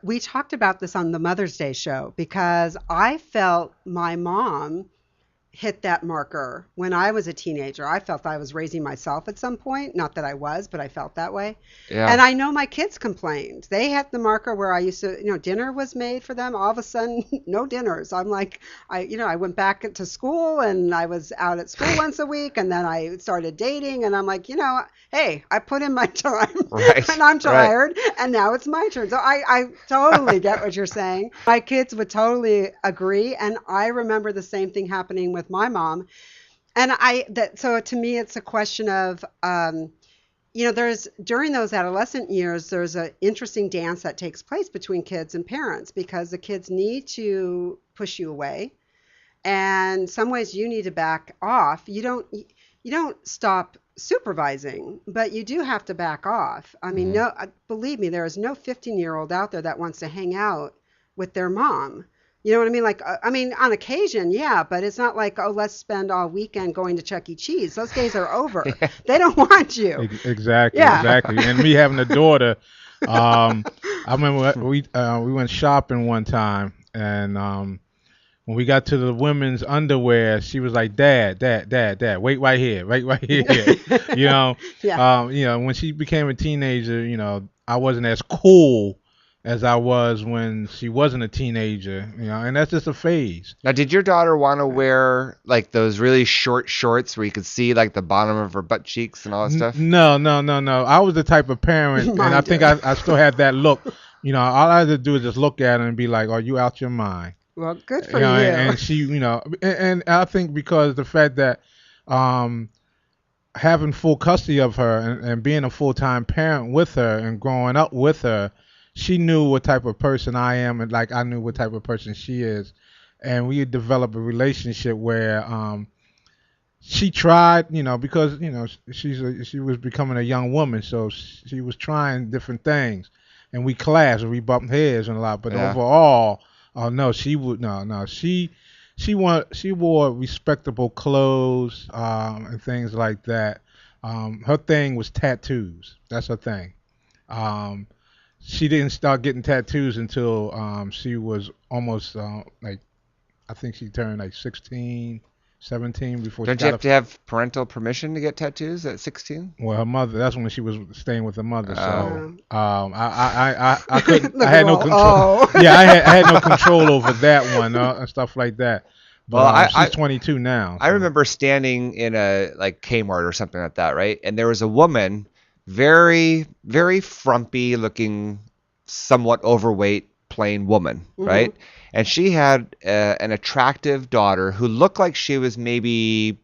we talked about this on the Mother's Day show, because I felt my mom hit that marker when I was a teenager. I felt I was raising myself at some point. Not that I was, but I felt that way. Yeah. And I know my kids complained. They hit the marker where I used to, dinner was made for them. All of a sudden, no dinners. I'm like, I went back to school, and I was out at school once a week, and then I started dating, and I'm like, hey, I put in my time, Right, and I'm right. tired, and now it's my turn. So I totally get what you're saying. My kids would totally agree, and I remember the same thing happening with my mom. And so to me, it's a question of, there's, during those adolescent years, there's an interesting dance that takes place between kids and parents, because the kids need to push you away, and some ways you need to back off. You don't stop supervising, but you do have to back off. I mean, no, believe me, there is no 15-year-old out there that wants to hang out with their mom. You know what I mean? Like, on occasion, yeah, but it's not like, oh, let's spend all weekend going to Chuck E. Cheese. Those days are over. They don't want you. Exactly, Yeah. exactly. And me having a daughter, I remember we went shopping one time, and when we got to the women's underwear, she was like, Dad, wait right here, right here. Yeah. When she became a teenager, I wasn't as cool as I was when she wasn't a teenager, and that's just a phase. Now, did your daughter want to wear like those really short shorts where you could see like the bottom of her butt cheeks and all that stuff? No. I was the type of parent, and Mine I think did. I still had that look. All I had to do is just look at her and be like, "Are you out your mind?" Well, good for And she, and I think because the fact that having full custody of her and being a full-time parent with her and growing up with her, she knew what type of person I am, and like I knew what type of person she is, and we had developed a relationship where she tried, because she was becoming a young woman, so she was trying different things, and we clashed, we bumped heads and a lot, but Yeah. overall, no, she would no, she wore respectable clothes and things like that. Her thing was tattoos. That's her thing. She didn't start getting tattoos until she was almost I think she turned like 16, 17 before Don't she you got have to have parental permission to get tattoos at 16? well, her mother. That's when she was staying with her mother. So Oh. I couldn't. Look I had at no all- control. oh. Yeah, I had no control over that one and stuff like that. But Well, she's 22 now. I so. remember standing in a like Kmart or something like that, right? And there was a woman, very, very frumpy looking, somewhat overweight, plain woman, right? And she had an attractive daughter who looked like she was maybe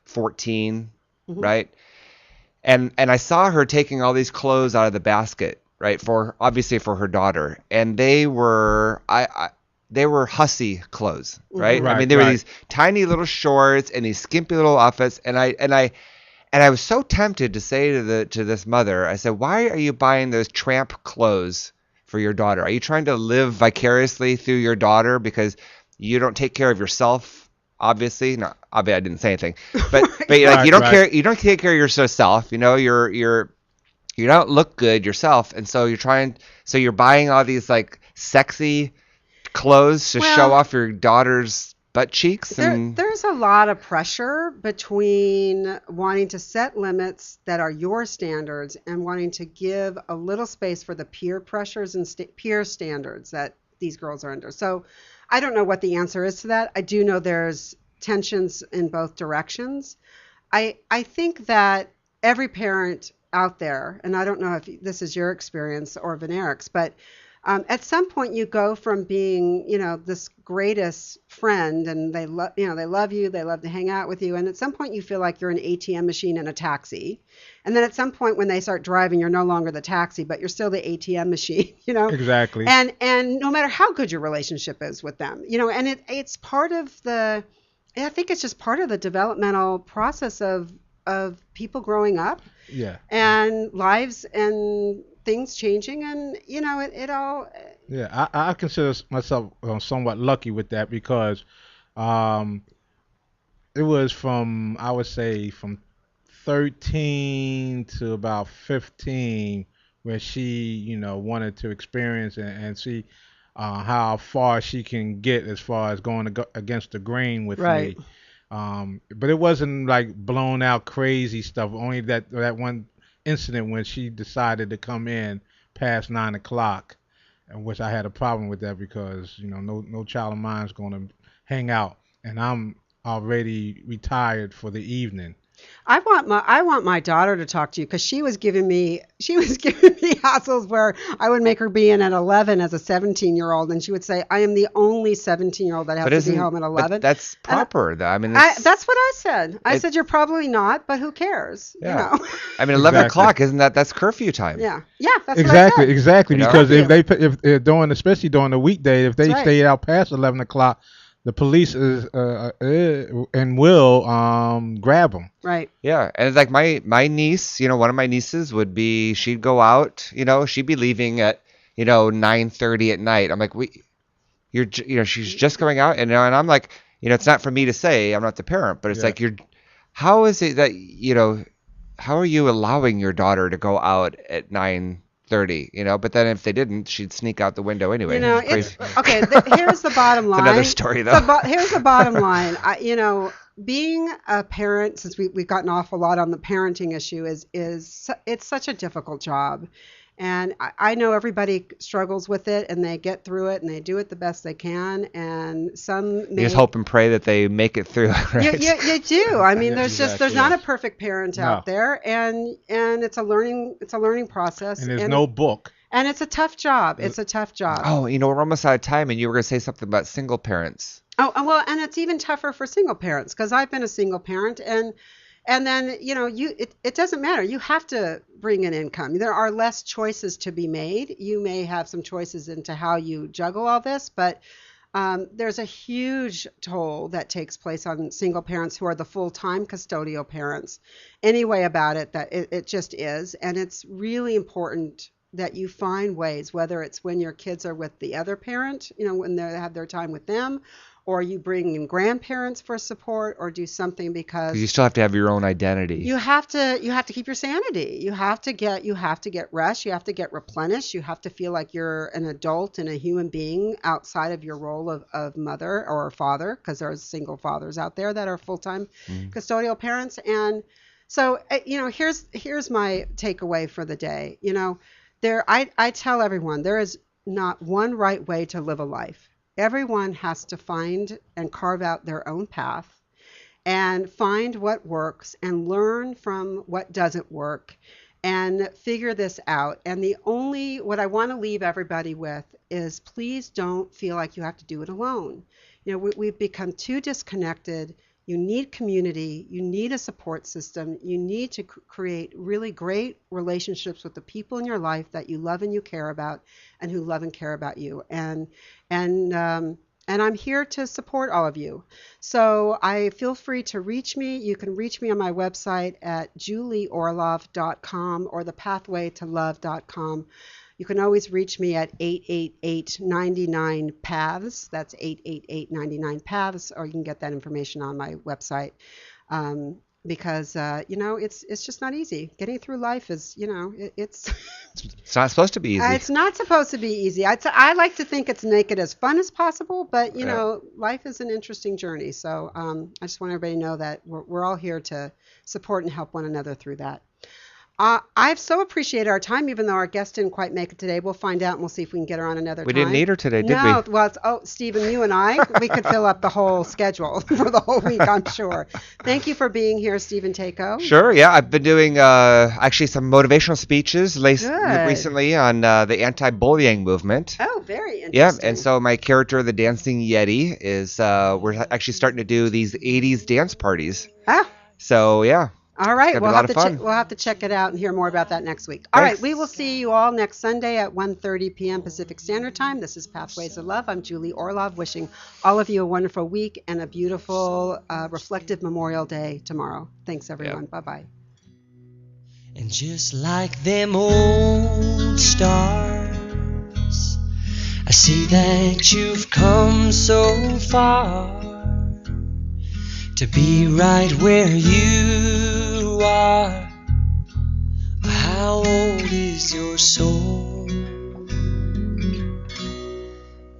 14, right? And I saw her taking all these clothes out of the basket, right? Obviously for her daughter, and they were they were hussy clothes, right? I Right, mean, they were right. these tiny little shorts and these skimpy little outfits, and I was so tempted to say to this mother, I said, "Why are you buying those tramp clothes for your daughter? Are you trying to live vicariously through your daughter because you don't take care of yourself?" Obviously, no, obviously I didn't say anything, but like Right, you don't right. care, you don't take care of yourself. You know, you don't look good yourself, and so you're buying all these like sexy clothes to show Well, off your daughter's butt cheeks, and there's a lot of pressure between wanting to set limits that are your standards and wanting to give a little space for the peer pressures and peer standards that these girls are under. So I don't know what the answer is to that. I do know there's tensions in both directions. I think that every parent out there, and I don't know if this is your experience or Veneric's, but at some point you go from being, this greatest friend, and they love, they love you, they love to hang out with you, and at some point you feel like you're an ATM machine in a taxi, and then at some point when they start driving, you're no longer the taxi, but you're still the ATM machine, Exactly. and no matter how good your relationship is with them, and it's part of the, I think it's just part of the developmental process of people growing up Yeah. and lives and things changing, and it all. Yeah. I consider myself somewhat lucky with that because um, it was from, I would say, from 13 to about 15 where she, wanted to experience and see how far she can get as far as going against the grain with Right. me. But it wasn't like blown out crazy stuff. Only that one incident when she decided to come in past 9 o'clock, and which I had a problem with that because no child of mine is going to hang out, and I'm already retired for the evening. I want my daughter to talk to you because she was giving me hassles where I would make her be in at 11 as a 17-year-old, and she would say, "I am the only 17-year-old that has to be home at 11." but that's proper though. I mean, That's what I said. I it- said, "You're probably not, but who cares?" yeah. I mean, 11 Exactly. o'clock, isn't that's curfew time? Yeah. That's Exactly, what I said. exactly. You know? Because if Curfew. if during, especially during the weekday, if they That's right. stay out past 11 o'clock, the police and will grab them. Right. Yeah, and it's like my niece, one of my nieces would be, she'd go out, she'd be leaving at 9:30 at night. I'm like, she's just going out, and I'm like, it's not for me to say, I'm not the parent, but it's Yeah. like how is it that how are you allowing your daughter to go out at 9:30? But then if they didn't, she'd sneak out the window anyway. It's It's crazy. okay. Here's the bottom line. It's another story though. Here's the bottom line. Being a parent, since we've gotten off a lot on the parenting issue, it's such a difficult job, and I know everybody struggles with it, and they get through it, and they do it the best they can, and some You just hope and pray that they make it through, right? You do. I mean, Yeah, there's exactly, not a yes. perfect parent No. out there, and it's a learning process, And there's no book. and it's a tough job. It's a tough job. Oh, we're almost out of time, and you were going to say something about single parents. Oh, well, and it's even tougher for single parents because I've been a single parent, and then it doesn't matter. You have to bring in income. There are less choices to be made. You may have some choices into how you juggle all this, but there's a huge toll that takes place on single parents who are the full-time custodial parents. Any way about it, that it just is, and it's really important that you find ways, whether it's when your kids are with the other parent, when they have their time with them, or you bring in grandparents for support, or do something because 'Cause you still have to have your own identity. you have to keep your sanity. You have to get rest. You have to get replenished. You have to feel like you're an adult and a human being outside of your role of mother or father, because there's single fathers out there that are full-time custodial parents. And so here's my takeaway for the day. I tell everyone there is not one right way to live a life. Everyone has to find and carve out their own path and find what works and learn from what doesn't work and figure this out. And what I want to leave everybody with is, please don't feel like you have to do it alone. We've become too disconnected You need community. You need a support system. You need to create really great relationships with the people in your life that you love and you care about, and who love and care about you. And and I'm here to support all of you. So I feel free to reach me. You can reach me on my website at julieorlov.com or thepathwaytolove.com. You can always reach me at 888-99-PATHS. That's 888-99-PATHS, or you can get that information on my website. Because it's just not easy. Getting through life is, it's It's not supposed to be easy. it's not supposed to be easy. I like to think it's make it as fun as possible, but life is an interesting journey. So I just want everybody to know that we're all here to support and help one another through that. I've so appreciated our time, even though our guest didn't quite make it today. We'll find out, and we'll see if we can get her on another We time. didn't need her today, did No, we? well, Stephen, you and I, we could fill up the whole schedule for the whole week, I'm sure. Thank you for being here, Stephen Tako. Sure, yeah. I've been doing actually some motivational speeches Good. recently on the anti-bullying movement. Oh, very interesting. Yeah, and so my character, the Dancing Yeti, is we're actually starting to do these 80s dance parties. Ah, So, yeah. all right, gonna be we'll a lot have of to fun. we'll have to check it out and hear more about that next week. All right, Thanks. we will see you all next Sunday at 1:30 p.m. Pacific Standard Time. This is Pathways of Love. I'm Julie Orlov, wishing all of you a wonderful week and a beautiful, reflective Memorial Day tomorrow. Thanks, everyone. Bye-bye. And just like them old stars, I see that you've come so far to be right where you are. How old is your soul?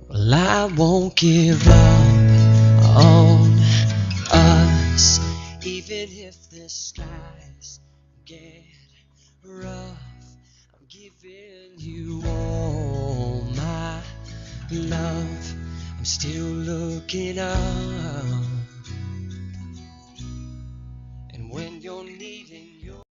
Well, I won't give up on us, even if the skies get rough. I'm giving you all my love. I'm still looking up. And when you're needing